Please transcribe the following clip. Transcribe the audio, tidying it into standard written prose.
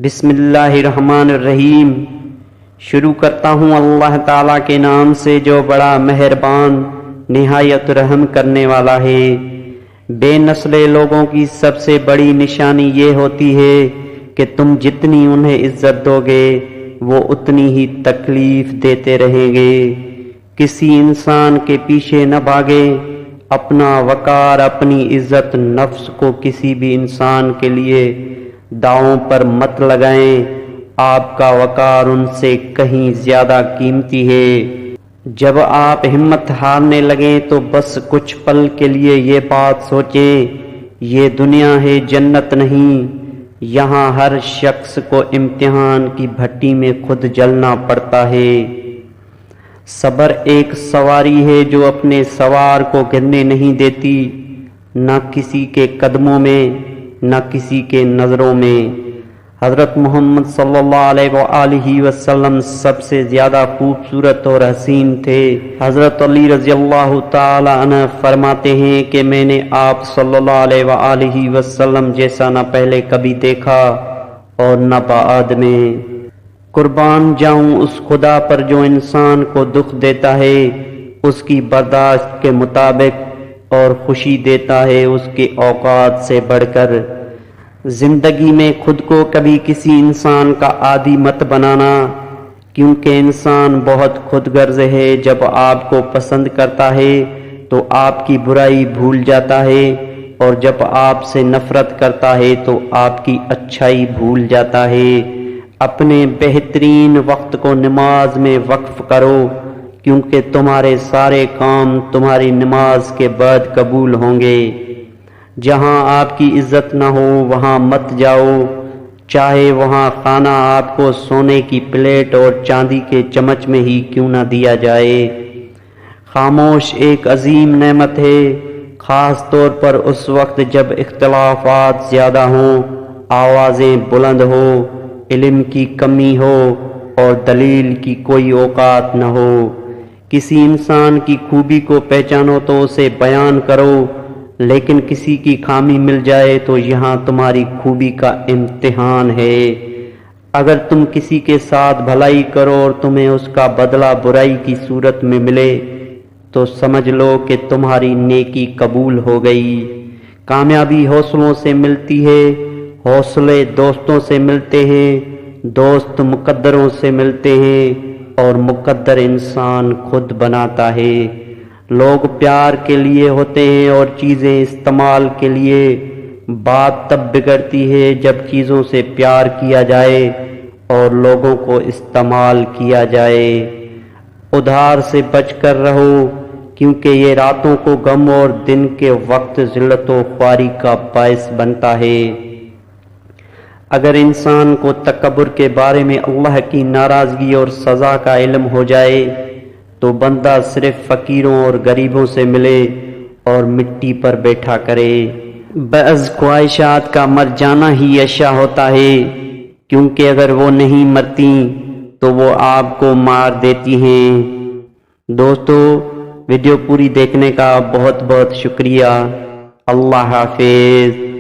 بسم اللہ الرحمن الرحیم۔ شروع کرتا ہوں اللہ تعالیٰ کے نام سے جو بڑا مہربان نہایت رحم کرنے والا ہے۔ بے نسل لوگوں کی سب سے بڑی نشانی یہ ہوتی ہے کہ تم جتنی انہیں عزت دو گے وہ اتنی ہی تکلیف دیتے رہیں گے۔ کسی انسان کے پیچھے نہ بھاگے، اپنا وقار، اپنی عزت نفس کو کسی بھی انسان کے لیے داؤں پر مت لگائیں۔ آپ کا وقار ان سے کہیں زیادہ قیمتی ہے۔ جب آپ ہمت ہارنے لگیں تو بس کچھ پل کے لیے یہ بات سوچیں، یہ دنیا ہے، جنت نہیں۔ یہاں ہر شخص کو امتحان کی بھٹی میں خود جلنا پڑتا ہے۔ صبر ایک سواری ہے جو اپنے سوار کو گرنے نہیں دیتی، نہ کسی کے قدموں میں نہ کسی کے نظروں میں۔ حضرت محمد صلی اللہ علیہ وآلہ وسلم سب سے زیادہ خوبصورت اور حسین تھے۔ حضرت علی رضی اللہ تعالی عنہ فرماتے ہیں کہ میں نے آپ صلی اللہ علیہ وآلہ وسلم جیسا نہ پہلے کبھی دیکھا اور نہ بعد میں۔ قربان جاؤں اس خدا پر جو انسان کو دکھ دیتا ہے اس کی برداشت کے مطابق اور خوشی دیتا ہے اس کے اوقات سے بڑھ کر۔ زندگی میں خود کو کبھی کسی انسان کا عادی مت بنانا، کیونکہ انسان بہت خود غرض ہے۔ جب آپ کو پسند کرتا ہے تو آپ کی برائی بھول جاتا ہے، اور جب آپ سے نفرت کرتا ہے تو آپ کی اچھائی بھول جاتا ہے۔ اپنے بہترین وقت کو نماز میں وقف کرو، کیونکہ تمہارے سارے کام تمہاری نماز کے بعد قبول ہوں گے۔ جہاں آپ کی عزت نہ ہو وہاں مت جاؤ، چاہے وہاں کھانا آپ کو سونے کی پلیٹ اور چاندی کے چمچ میں ہی کیوں نہ دیا جائے۔ خاموش ایک عظیم نعمت ہے، خاص طور پر اس وقت جب اختلافات زیادہ ہوں، آوازیں بلند ہو، علم کی کمی ہو اور دلیل کی کوئی اوقات نہ ہو۔ کسی انسان کی خوبی کو پہچانو تو اسے بیان کرو، لیکن کسی کی خامی مل جائے تو یہاں تمہاری خوبی کا امتحان ہے۔ اگر تم کسی کے ساتھ بھلائی کرو اور تمہیں اس کا بدلہ برائی کی صورت میں ملے تو سمجھ لو کہ تمہاری نیکی قبول ہو گئی۔ کامیابی حوصلوں سے ملتی ہے، حوصلے دوستوں سے ملتے ہیں، دوست مقدروں سے ملتے ہیں، اور مقدر انسان خود بناتا ہے۔ لوگ پیار کے لیے ہوتے ہیں اور چیزیں استعمال کے لیے۔ بات تب بگڑتی ہے جب چیزوں سے پیار کیا جائے اور لوگوں کو استعمال کیا جائے۔ ادھار سے بچ کر رہو، کیونکہ یہ راتوں کو غم اور دن کے وقت ذلت و خواری کا باعث بنتا ہے۔ اگر انسان کو تکبر کے بارے میں اللہ کی ناراضگی اور سزا کا علم ہو جائے تو بندہ صرف فقیروں اور غریبوں سے ملے اور مٹی پر بیٹھا کرے۔ بعض خواہشات کا مر جانا ہی اشیاء ہوتا ہے، کیونکہ اگر وہ نہیں مرتی تو وہ آپ کو مار دیتی ہیں۔ دوستو، ویڈیو پوری دیکھنے کا بہت بہت شکریہ۔ اللہ حافظ۔